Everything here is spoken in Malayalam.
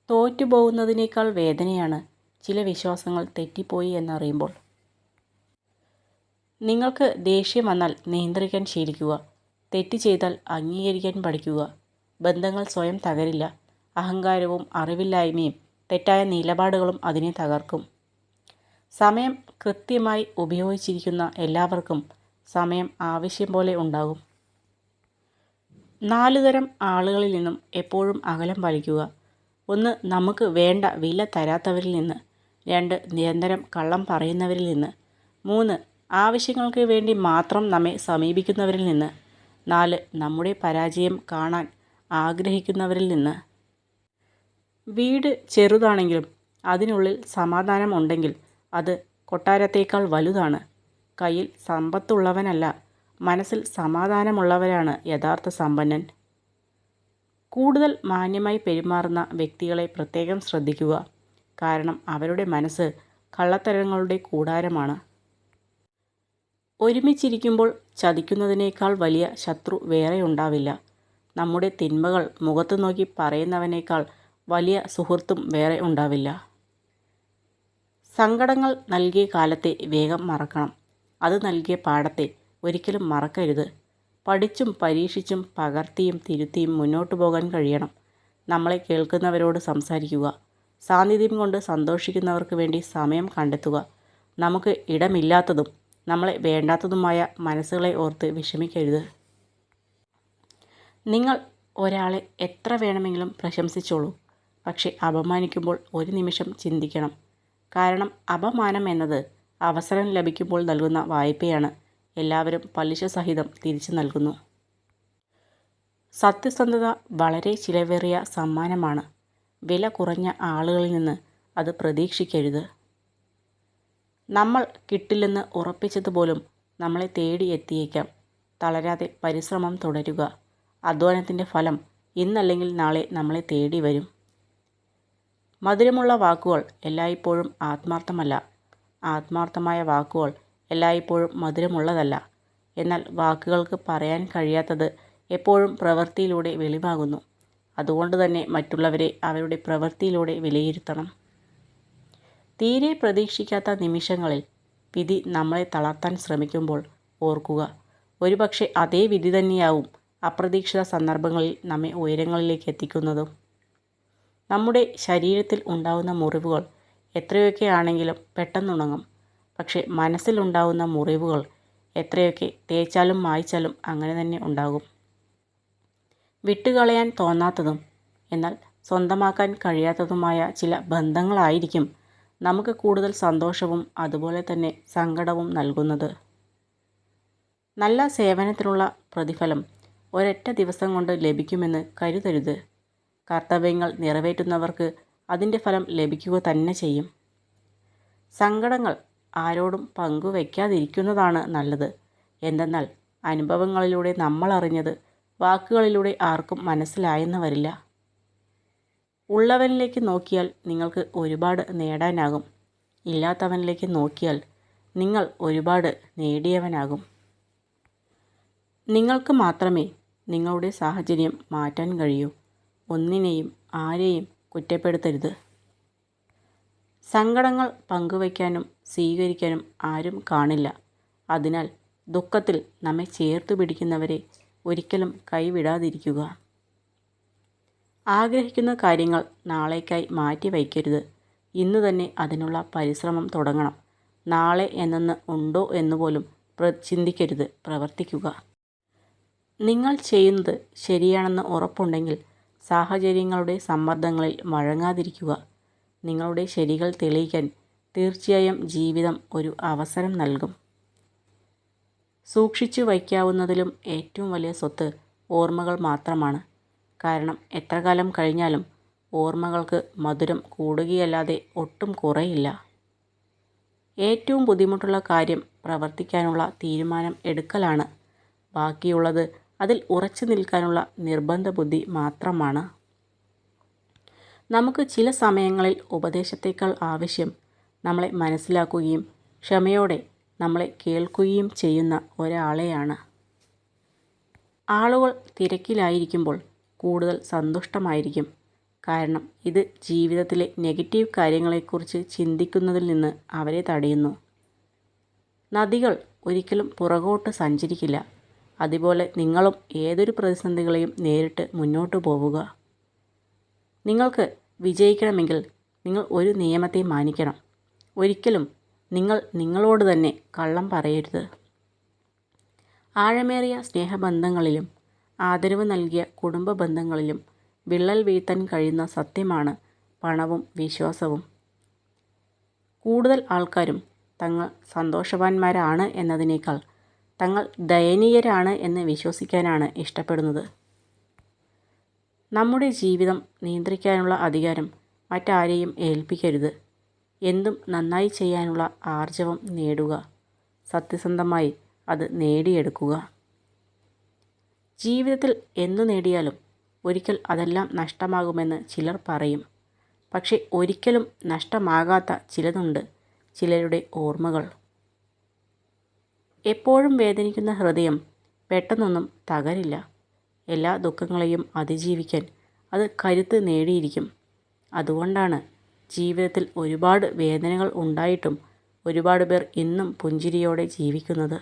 തോറ്റുപോകുന്നതിനേക്കാൾ വേദനയാണ് ചില വിശ്വാസങ്ങൾ തെറ്റിപ്പോയി എന്നറിയുമ്പോൾ. നിങ്ങൾക്ക് ദേഷ്യം വന്നാൽ നിയന്ത്രിക്കാൻ ശീലിക്കുക. തെറ്റ് ചെയ്താൽ അംഗീകരിക്കാൻ പഠിക്കുക. ബന്ധങ്ങൾ സ്വയം തകരില്ല. അഹങ്കാരവും അറിവില്ലായ്മയും തെറ്റായ നിലപാടുകളും അതിനെ തകർക്കും. സമയം കൃത്യമായി ഉപയോഗിച്ചിരിക്കുന്ന എല്ലാവർക്കും സമയം ആവശ്യം പോലെ ഉണ്ടാകും. 4 തരം ആളുകളിൽ നിന്നും എപ്പോഴും അകലം പാലിക്കുക. 1. നമുക്ക് വേണ്ട വില തരാത്തവരിൽ നിന്ന്. 2. നിരന്തരം കള്ളം പറയുന്നവരിൽ നിന്ന്. 3. ആവശ്യങ്ങൾക്ക് വേണ്ടി മാത്രം നമ്മെ സമീപിക്കുന്നവരിൽ നിന്ന്. 4. നമ്മുടെ പരാജയം കാണാൻ ആഗ്രഹിക്കുന്നവരിൽ നിന്ന്. വീട് ചെറുതാണെങ്കിലും അതിനുള്ളിൽ സമാധാനം ഉണ്ടെങ്കിൽ അത് കൊട്ടാരത്തേക്കാൾ വലുതാണ്. കയ്യിൽ സമ്പത്തുള്ളവനല്ല, മനസ്സിൽ സമാധാനമുള്ളവരാണ് യഥാർത്ഥ സമ്പന്നൻ. കൂടുതൽ മാന്യമായി പെരുമാറുന്ന വ്യക്തികളെ പ്രത്യേകം ശ്രദ്ധിക്കുക. കാരണം അവരുടെ മനസ്സ് കള്ളത്തരങ്ങളുടെ കൂടാരമാണ്. ഒരുമിച്ചിരിക്കുമ്പോൾ ചതിക്കുന്നതിനേക്കാൾ വലിയ ശത്രു വേറെ ഉണ്ടാവില്ല. നമ്മുടെ തിന്മകൾ മുഖത്ത് നോക്കി പറയുന്നവനേക്കാൾ വലിയ സുഹൃത്തും വേറെ ഉണ്ടാവില്ല. സങ്കടങ്ങൾ നൽകിയ കാലത്തെ വേഗം മറക്കണം. അത് നൽകിയ പാഠത്തെ ഒരിക്കലും മറക്കരുത്. പഠിച്ചും പരീക്ഷിച്ചും പകർത്തിയും തിരുത്തിയും മുന്നോട്ടു പോകാൻ കഴിയണം. നമ്മളെ കേൾക്കുന്നവരോട് സംസാരിക്കുക. സാന്നിധ്യം കൊണ്ട് സന്തോഷിക്കുന്നവർക്ക് വേണ്ടി സമയം കണ്ടെത്തുക. നമുക്ക് ഇടമില്ലാത്തതും നമ്മളെ വേണ്ടാത്തതുമായ മനസ്സുകളെ ഓർത്ത് വിഷമിക്കരുത്. നിങ്ങൾ ഒരാളെ എത്ര വേണമെങ്കിലും പ്രശംസിച്ചോളൂ. പക്ഷെ അപമാനിക്കുമ്പോൾ ഒരു നിമിഷം ചിന്തിക്കണം. കാരണം അപമാനം എന്നത് അവസരം ലഭിക്കുമ്പോൾ നൽകുന്ന വായ്പയാണ്. എല്ലാവരും പലിശ സഹിതം തിരിച്ചു നൽകുന്നു. സത്യസന്ധത വളരെ ചിലവേറിയ സമ്മാനമാണ്. വില കുറഞ്ഞ ആളുകളിൽ നിന്ന് അത് പ്രതീക്ഷിക്കരുത്. നമ്മൾ കിട്ടില്ലെന്ന് ഉറപ്പിച്ചതുപോലും നമ്മളെ തേടി എത്തിയേക്കാം. തളരാതെ പരിശ്രമം തുടരുക. അധ്വാനത്തിൻ്റെ ഫലം ഇന്നല്ലെങ്കിൽ നാളെ നമ്മളെ തേടി വരും. മധുരമുള്ള വാക്കുകൾ എല്ലായ്പ്പോഴും ആത്മാർത്ഥമല്ല. ആത്മാർത്ഥമായ വാക്കുകൾ എല്ലായ്പ്പോഴും മധുരമുള്ളതല്ല. എന്നാൽ വാക്കുകൾക്ക് പറയാൻ കഴിയാത്തത് എപ്പോഴും പ്രവൃത്തിയിലൂടെ വെളിവാകുന്നു. അതുകൊണ്ട് തന്നെ മറ്റുള്ളവരെ അവരുടെ പ്രവൃത്തിയിലൂടെ വിലയിരുത്തണം. തീരെ പ്രതീക്ഷിക്കാത്ത നിമിഷങ്ങളിൽ വിധി നമ്മളെ തളർത്താൻ ശ്രമിക്കുമ്പോൾ ഓർക്കുക, ഒരുപക്ഷെ അതേ വിധി തന്നെയാവും അപ്രതീക്ഷിത സന്ദർഭങ്ങളിൽ നമ്മെ ഉയരങ്ങളിലേക്ക് എത്തിക്കുന്നതും. നമ്മുടെ ശരീരത്തിൽ ഉണ്ടാകുന്ന മുറിവുകൾ എത്രയൊക്കെ ആണെങ്കിലും പെട്ടെന്നുണങ്ങും. പക്ഷെ മനസ്സിലുണ്ടാകുന്ന മുറിവുകൾ എത്രയൊക്കെ തേച്ചാലും മായ്ച്ചാലും അങ്ങനെ തന്നെ ഉണ്ടാകും. വിട്ടുകളയാൻ തോന്നാത്തതും എന്നാൽ സ്വന്തമാക്കാൻ കഴിയാത്തതുമായ ചില ബന്ധങ്ങളായിരിക്കും നമുക്ക് കൂടുതൽ സന്തോഷവും അതുപോലെ തന്നെ സങ്കടവും നൽകുന്നത്. നല്ല സേവനത്തിനുള്ള പ്രതിഫലം ഒരൊറ്റ ദിവസം കൊണ്ട് ലഭിക്കുമെന്ന് കരുതരുത്. കർത്തവ്യങ്ങൾ നിറവേറ്റുന്നവർക്ക് അതിൻ്റെ ഫലം ലഭിക്കുക തന്നെ ചെയ്യും. സങ്കടങ്ങൾ ആരോടും പങ്കുവയ്ക്കാതിരിക്കുന്നതാണ് നല്ലത്. എന്തെന്നാൽ അനുഭവങ്ങളിലൂടെ നമ്മൾ അറിഞ്ഞത് വാക്കുകളിലൂടെ ആർക്കും മനസ്സിലായെന്ന് വരില്ല. ഉള്ളവനിലേക്ക് നോക്കിയാൽ നിങ്ങൾക്ക് ഒരുപാട് നേടാനാകും. ഇല്ലാത്തവനിലേക്ക് നോക്കിയാൽ നിങ്ങൾ ഒരുപാട് നേടിയവനാകും. നിങ്ങൾക്ക് മാത്രമേ നിങ്ങളുടെ സാഹചര്യം മാറ്റാൻ കഴിയൂ. ഒന്നിനെയും ആരെയും കുറ്റപ്പെടുത്തരുത്. സങ്കടങ്ങൾ പങ്കുവയ്ക്കാനും സ്വീകരിക്കാനും ആരും കാണില്ല. അതിനാൽ ദുഃഖത്തിൽ നമ്മെ ചേർത്തു പിടിക്കുന്നവരെ ഒരിക്കലും കൈവിടാതിരിക്കുക. ആഗ്രഹിക്കുന്ന കാര്യങ്ങൾ നാളേക്കായി മാറ്റി വയ്ക്കരുത്. ഇന്നു തന്നെ അതിനുള്ള പരിശ്രമം തുടങ്ങണം. നാളെ എന്നൊന്ന് ഉണ്ടോ എന്നുപോലും ചിന്തിക്കരുത്, പ്രവർത്തിക്കുക. നിങ്ങൾ ചെയ്യുന്നത് ശരിയാണെന്ന് ഉറപ്പുണ്ടെങ്കിൽ സാഹചര്യങ്ങളുടെ സമ്മർദ്ദങ്ങളിൽ വഴങ്ങാതിരിക്കുക. നിങ്ങളുടെ ശരികൾ തെളിയിക്കാൻ തീർച്ചയായും ജീവിതം ഒരു അവസരം നൽകും. സൂക്ഷിച്ചു വയ്ക്കാവുന്നതിലും ഏറ്റവും വലിയ സ്വത്ത് ഓർമ്മകൾ മാത്രമാണ്. കാരണം എത്ര കാലം കഴിഞ്ഞാലും ഓർമ്മകൾക്ക് മധുരം കൂടുകയല്ലാതെ ഒട്ടും കുറയില്ല. ഏറ്റവും ബുദ്ധിമുട്ടുള്ള കാര്യം പ്രവർത്തിക്കാനുള്ള തീരുമാനം എടുക്കലാണ്. ബാക്കിയുള്ളത് അതിൽ ഉറച്ചു നിൽക്കാനുള്ള നിർബന്ധ ബുദ്ധി മാത്രമാണ്. നമുക്ക് ചില സമയങ്ങളിൽ ഉപദേശത്തേക്കാൾ ആവശ്യം നമ്മളെ മനസ്സിലാക്കുകയും ക്ഷമയോടെ നമ്മളെ കേൾക്കുകയും ചെയ്യുന്ന ഒരാളെയാണ്. ആളുകൾ തിരക്കിലായിരിക്കുമ്പോൾ കൂടുതൽ സന്തുഷ്ടമായിരിക്കും. കാരണം ഇത് ജീവിതത്തിലെ നെഗറ്റീവ് കാര്യങ്ങളെക്കുറിച്ച് ചിന്തിക്കുന്നതിൽ നിന്ന് അവരെ തടയുന്നു. നദികൾ ഒരിക്കലും പുറകോട്ട് സഞ്ചരിക്കില്ല. അതുപോലെ നിങ്ങളും ഏതൊരു പ്രതിസന്ധികളെയും നേരിട്ട് മുന്നോട്ട് പോവുക. നിങ്ങൾക്ക് വിജയിക്കണമെങ്കിൽ നിങ്ങൾ ഒരു നിയമത്തെ മാനിക്കണം. ഒരിക്കലും നിങ്ങൾ നിങ്ങളോട് തന്നെ കള്ളം പറയരുത്. ആഴമേറിയ സ്നേഹബന്ധങ്ങളിലും ആദരവ് നൽകിയ കുടുംബ ബന്ധങ്ങളിലും വിള്ളൽ വീഴ്ത്താൻ കഴിയുന്ന സത്യമാണ് പണവും വിശ്വാസവും. കൂടുതൽ ആൾക്കാരും തങ്ങൾ സന്തോഷവാന്മാരാണ് എന്നതിനേക്കാൾ തങ്ങൾ ദയനീയരാണ് എന്ന് വിശ്വസിക്കാനാണ് ഇഷ്ടപ്പെടുന്നത്. നമ്മുടെ ജീവിതം നിയന്ത്രിക്കാനുള്ള അധികാരം മറ്റാരെയും ഏൽപ്പിക്കരുത്. എന്തും നന്നായി ചെയ്യാനുള്ള ആർജവം നേടുക. സത്യസന്ധമായി അത് നേടിയെടുക്കുക. ജീവിതത്തിൽ എന്തു നേടിയാലും ഒരിക്കൽ അതെല്ലാം നഷ്ടമാകുമെന്ന് ചിലർ പറയും. പക്ഷെ ഒരിക്കലും നഷ്ടമാകാത്ത ചിലതുണ്ട്, ചിലരുടെ ഓർമ്മകൾ. എപ്പോഴും വേദനിക്കുന്ന ഹൃദയം പെട്ടെന്നൊന്നും തകരില്ല. എല്ലാ ദുഃഖങ്ങളെയും അതിജീവിക്കാൻ അത് കരുത്ത് നേടിയിരിക്കും. അതുകൊണ്ടാണ് ജീവിതത്തിൽ ഒരുപാട് വേദനകൾ ഉണ്ടായിട്ടും ഒരുപാട് പേർ ഇന്നും പുഞ്ചിരിയോടെ ജീവിക്കുന്നത്.